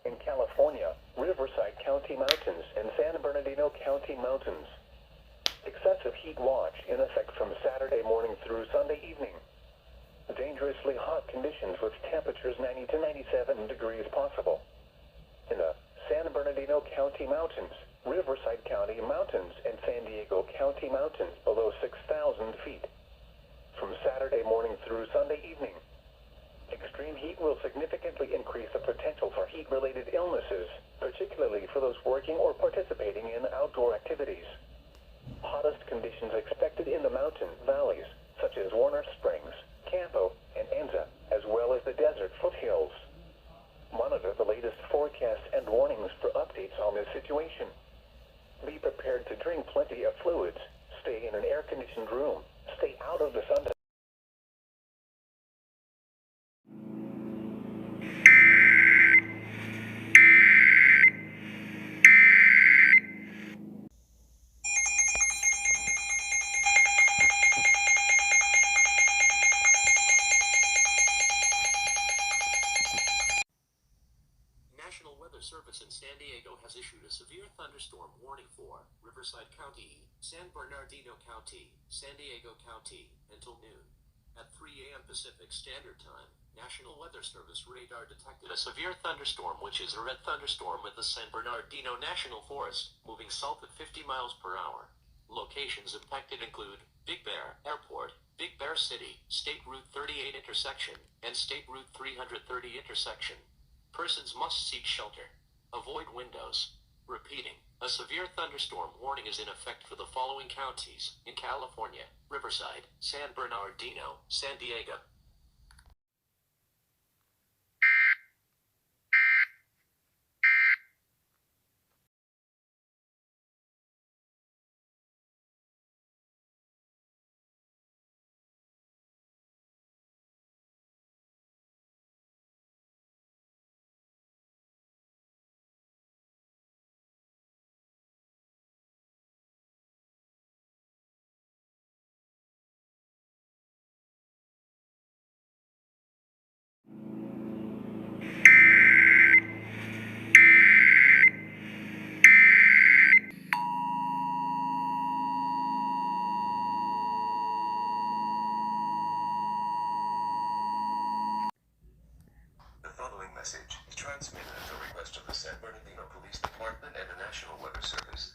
In California, Riverside County Mountains and San Bernardino County Mountains. Excessive heat watch in effect from Saturday morning through Sunday evening. Dangerously hot conditions with temperatures 90 to 97 degrees possible. In the San Bernardino County Mountains, Riverside County Mountains, and San Diego County Mountains below 6,000 feet. From Saturday morning through Sunday evening. Extreme heat will significantly increase the potential for heat-related illnesses, particularly for those working or participating in outdoor activities. Hottest conditions expected in the mountain valleys, such as Warner Springs, Campo, and Anza, as well as the desert foothills. Monitor the latest forecasts and warnings for updates on this situation. Be prepared to drink plenty of fluids, stay in an air-conditioned room, stay out of the sun. National Weather Service in San Diego has issued a severe thunderstorm warning for Riverside County, San Bernardino County, San Diego County, until noon. At 3 a.m. Pacific Standard Time, National Weather Service radar detected a severe thunderstorm, which is a red thunderstorm with the San Bernardino National Forest, moving south at 50 miles per hour. Locations impacted include Big Bear Airport, Big Bear City, State Route 38 intersection, and State Route 330 intersection. Persons must seek shelter. Avoid windows. Repeating, a severe thunderstorm warning is in effect for the following counties in California: Riverside, San Bernardino, San Diego. The following message is transmitted at the request of the San Bernardino Police Department and the National Weather Service.